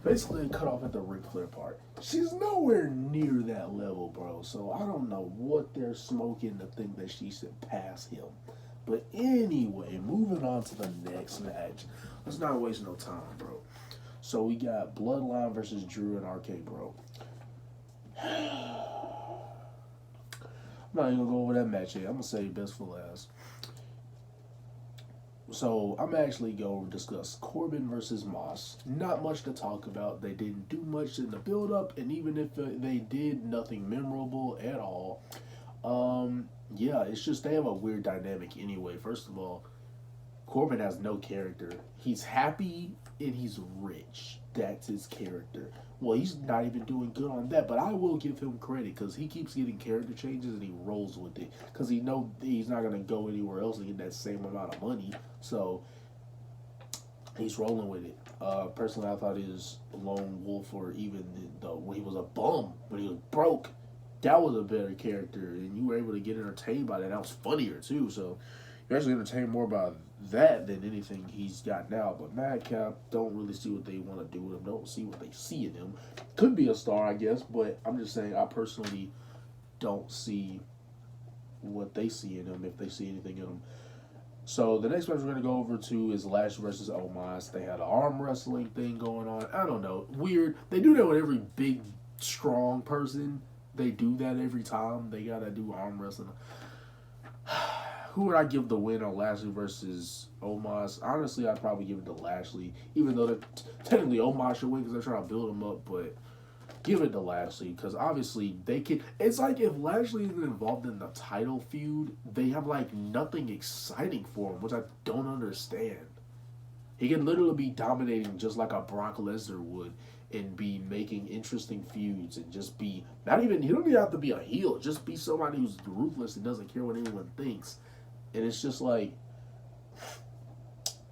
Basically, it cut off at the Ric Flair part. She's nowhere near that level, bro. So I don't know what they're smoking to think that she should pass him. But anyway, moving on to the next match. Let's not waste no time, bro. So we got Bloodline versus Drew and RK Bro. I'm not even gonna go over that match yet. I'm gonna say best for last. So I'm actually going to discuss Corbin versus Moss. Not much to talk about. They didn't do much in the build up, and even if they did, nothing memorable at all. Yeah, it's just they have a weird dynamic anyway. First of all, Corbin has no character. He's happy and he's rich. That's his character. Well, he's not even doing good on that, but I will give him credit because he keeps getting character changes and he rolls with it because he know he's not gonna go anywhere else and get that same amount of money. So he's rolling with it. Personally, I thought his lone wolf, or even when he was a bum, when he was broke, that was a better character, and you were able to get entertained by that. That was funnier too. So you're actually entertained more by that than anything he's got now. But Madcap, don't really see what they want to do with him. Don't see what they see in him. Could be a star, I guess, but I'm just saying I personally don't see what they see in him, if they see anything in him. So the next match we're going to go over to is Lash versus Omos. They had an arm wrestling thing going on. I don't know. Weird. They do that with every big, strong person. They do that every time. They got to do arm wrestling. Who would I give the win on Lashley versus Omos? Honestly, I'd probably give it to Lashley, even though technically Omos should win because they're trying to build him up, but give it to Lashley because obviously they can. It's like if Lashley isn't involved in the title feud, they have like nothing exciting for him, which I don't understand. He can literally be dominating just like a Brock Lesnar would and be making interesting feuds and just be not even, he don't even have to be a heel, just be somebody who's ruthless and doesn't care what anyone thinks. And it's just like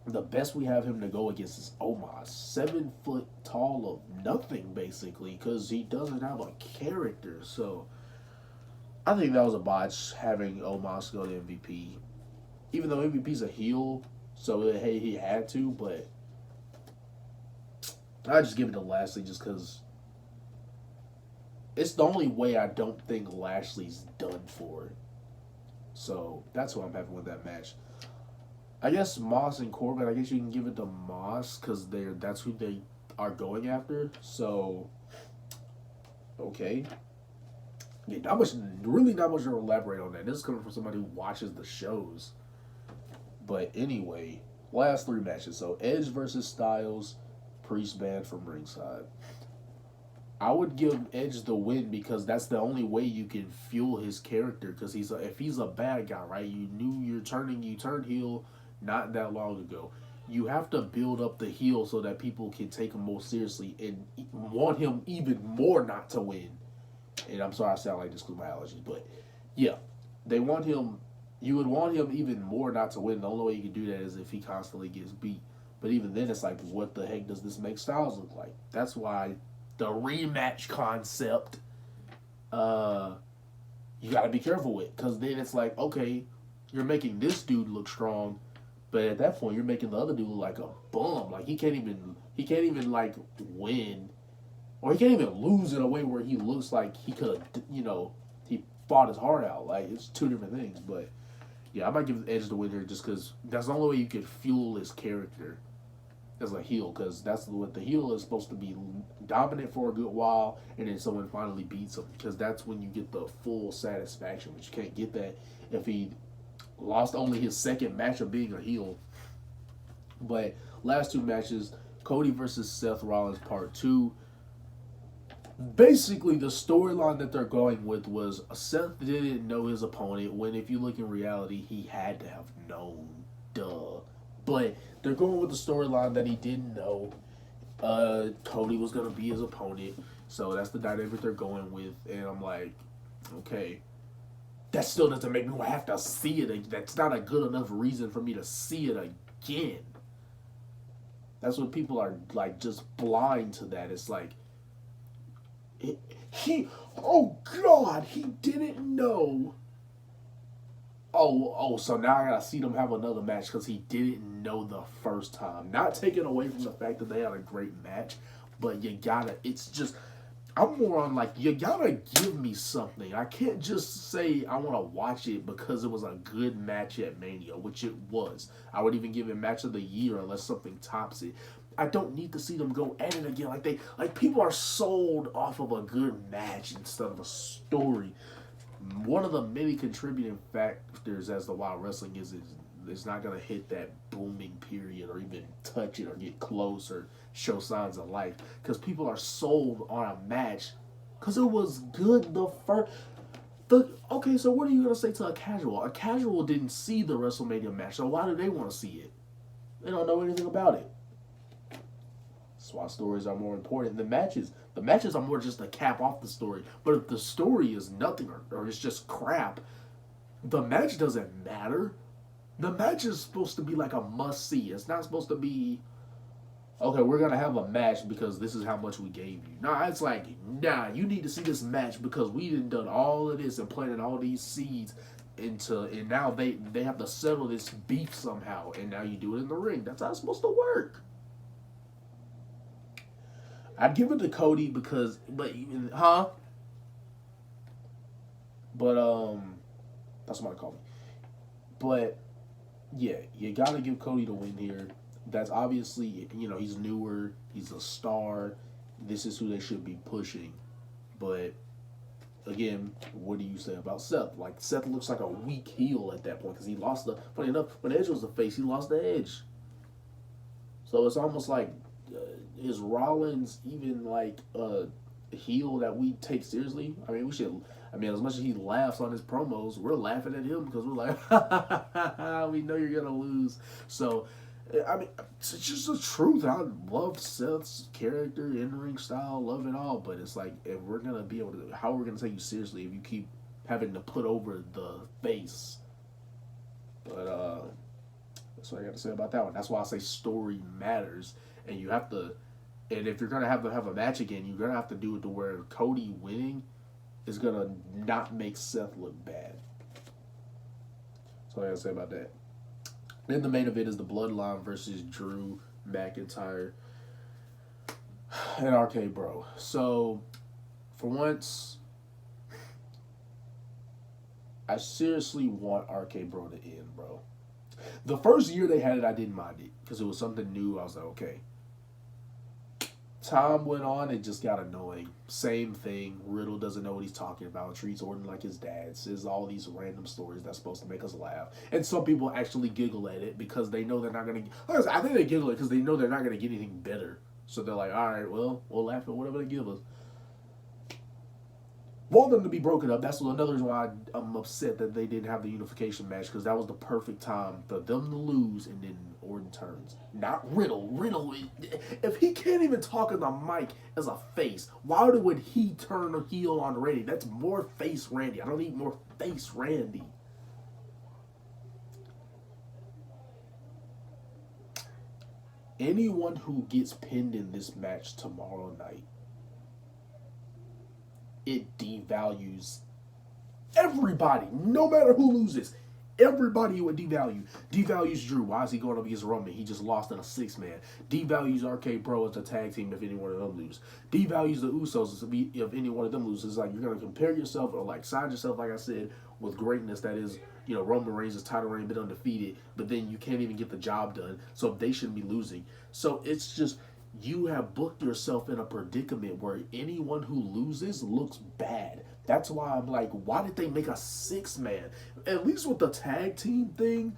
the best we have him to go against is Omos, 7 foot tall of nothing basically, because he doesn't have a character. So I think that was a botch having Omos go to MVP, even though MVP's a heel. So hey, he had to, but I just give it to Lashley just because it's the only way I don't think Lashley's done for. So that's why I'm happy with that match. I guess Moss and Corbin, I guess you can give it to Moss because that's who they are going after. So, okay. Yeah, really not much to elaborate on that. This is coming from somebody who watches the shows. But anyway, last 3 matches. So Edge versus Styles, Priest banned from ringside. I would give Edge the win because that's the only way you can fuel his character. Because if he's a bad guy, right? You knew you turned heel not that long ago. You have to build up the heel so that people can take him more seriously and want him even more not to win. And I'm sorry I sound like this because of my allergies, but yeah, they want him. You would want him even more not to win. The only way you can do that is if he constantly gets beat. But even then, it's like, what the heck does this make Styles look like? That's why the rematch concept, you got to be careful with, because then it's like, okay, you're making this dude look strong, but at that point, you're making the other dude look like a bum. Like he can't even like win, or he can't even lose in a way where he looks like he could have, he fought his heart out. Like it's 2 different things. But yeah, I might give Edge the win here just because that's the only way you can fuel his character as a heel, because that's what the heel is supposed to be, dominant for a good while, and then someone finally beats him, because that's when you get the full satisfaction. But you can't get that if he lost only his second match of being a heel. But last 2 matches, Cody versus Seth Rollins Part 2. Basically, the storyline that they're going with was Seth didn't know his opponent, when if you look in reality, he had to have known. Duh. But they're going with the storyline that he didn't know Cody was going to be his opponent. So that's the dynamic they're going with. And I'm like, okay, that still doesn't make me have to see it. That's not a good enough reason for me to see it again. That's what people are like, just blind to that. It's like, oh God, he didn't know. So now I gotta see them have another match because he didn't know the first time. Not taking away from the fact that they had a great match, but you gotta. It's just I'm more on like you gotta give me something. I can't just say I want to watch it because it was a good match at Mania, which it was. I would even give it match of the year unless something tops it. I don't need to see them go at it again. Like people are sold off of a good match instead of a story. One of the many contributing factors as to why wrestling is it's not gonna hit that booming period or even touch it or get close or show signs of life because people are sold on a match because it was good the first. Okay, so what are you gonna say to a casual? A casual didn't see the WrestleMania match, so why do they want to see it? They don't know anything about it. That's why stories are more important than matches. The matches are more just a cap off the story. But if the story is nothing or it's just crap, the match doesn't matter. The match is supposed to be like a must see. It's not supposed to be, okay, we're going to have a match because this is how much we gave you. Nah, it's like, nah, you need to see this match because we done all of this and planted all these seeds and now they have to settle this beef somehow. And now you do it in the ring. That's how it's supposed to work. I'd give it to Cody because, but that's what I call me. But yeah, you gotta give Cody the win here. That's obviously, he's newer, he's a star. This is who they should be pushing. But again, what do you say about Seth? Like Seth looks like a weak heel at that point because he lost the. Funny enough, when Edge was the face, he lost the edge. So it's almost like. Is Rollins even like a heel that we take seriously? I mean, as much as he laughs on his promos, we're laughing at him because we're like, we know you're gonna lose. So, I mean, it's just the truth. I love Seth's character, in-ring style, love it all. But it's like, if we're gonna be able to, how are we gonna take you seriously if you keep having to put over the face? But that's what I got to say about that one. That's why I say story matters, and you have to. And if you're gonna have a match again, you're gonna have to do it to where Cody winning is gonna not make Seth look bad. That's all I gotta say about that. Then the main event is the Bloodline versus Drew McIntyre and RK Bro. So for once, I seriously want RK Bro to end, bro. The first year they had it, I didn't mind it because it was something new. I was like, okay. Time went on, it just got annoying. Same thing. Riddle doesn't know what he's talking about. Treats Orton like his dad. Says all these random stories that's supposed to make us laugh. And some people actually giggle at it because they know they're not going to... I think they giggle at it because they know they're not going to get anything better. So they're like, all right, well, we'll laugh at whatever they give us. Want them to be broken up. That's another reason why I'm upset that they didn't have the unification match because that was the perfect time for them to lose and then Orton turns. Not Riddle. Riddle, if he can't even talk in the mic as a face, why would he turn a heel on Randy? That's more face Randy. I don't need more face Randy. Anyone who gets pinned in this match tomorrow night, it devalues everybody, no matter who loses. Everybody would devalue. Devalues Drew. Why is he going up against Roman? He just lost in a 6-man. Devalues RK Bro as a tag team if any one of them lose. Devalues the Usos if any one of them loses. It's like you're going to compare yourself or like side yourself, like I said, with greatness that is, Roman Reigns' title reign been undefeated, but then you can't even get the job done. So they shouldn't be losing. So it's just, you have booked yourself in a predicament where anyone who loses looks bad. That's why I'm like, why did they make a 6-man? At least with the tag team thing,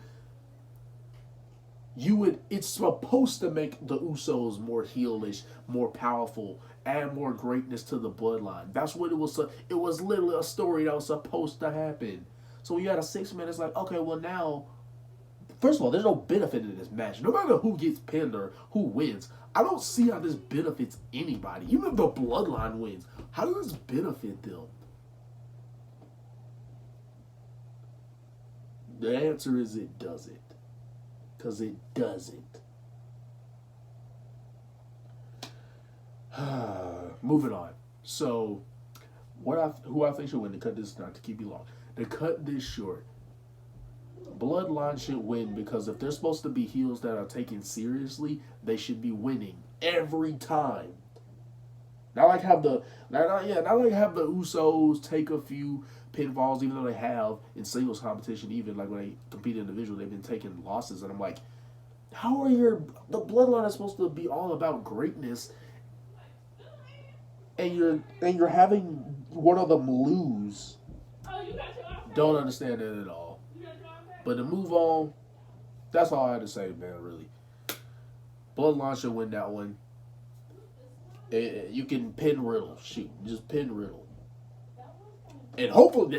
it's supposed to make the Usos more heelish, more powerful, add more greatness to the bloodline. That's what it was. It was literally a story that was supposed to happen. So when you had a 6-man, it's like, okay, well now, first of all, there's no benefit in this match. No matter who gets pinned or who wins, I don't see how this benefits anybody. Even if the bloodline wins, how does this benefit them? The answer is it doesn't. Because it doesn't. Moving on. So, who I think should win, to cut this, not to keep you long, to cut this short, Bloodline should win because if they're supposed to be heels that are taken seriously, they should be winning every time. Not like have the not like have the Usos take a few pinfalls, even though they have in singles competition. Even like when they compete individually, they've been taking losses, and I'm like, how are the bloodline is supposed to be all about greatness, and you're having one of them lose. Don't understand it at all. But to move on, that's all I had to say, man. Really, bloodline should win that one. You can pin Riddle. Shoot, just pin Riddle. And hopefully,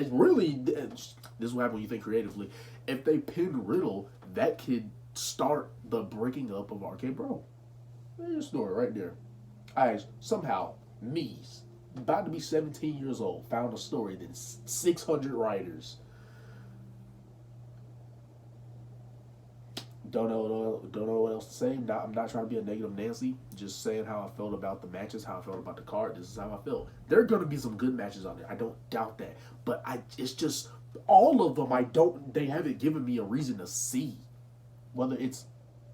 this is what happens when you think creatively. If they pin Riddle, that could start the breaking up of RK Bro. There's your story right there. I somehow, me, about to be 17 years old, found a story that's 600 writers. Don't know what else to say. I'm not trying to be a negative Nancy. Just saying how I felt about the matches, how I felt about the card. This is how I felt. There are going to be some good matches on there. I don't doubt that. But it's just all of them. They haven't given me a reason to see, whether it's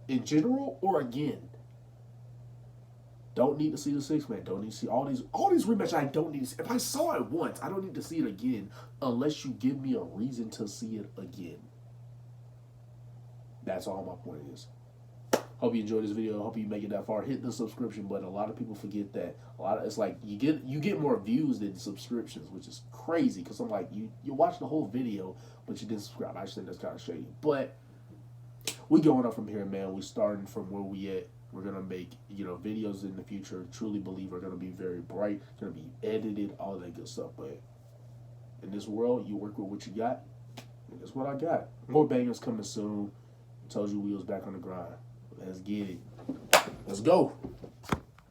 in general or again. Don't need to see the 6-man. Don't need to see all these rematches. I don't need to see. If I saw it once, I don't need to see it again unless you give me a reason to see it again. That's all my point is. Hope you enjoyed this video. Hope you make it that far. Hit the subscription button. A lot of people forget that. It's like you get more views than subscriptions, which is crazy. Because I'm like, you watch the whole video, but you didn't subscribe. I just think that's kind of shady. But we going up from here, man. We starting from where we at. We're gonna make videos in the future. Truly believe are gonna be very bright. Gonna be edited, all that good stuff. But in this world, you work with what you got. And that's what I got. More bangers coming soon. Told you we was back on the grind. Let's get it. Let's go.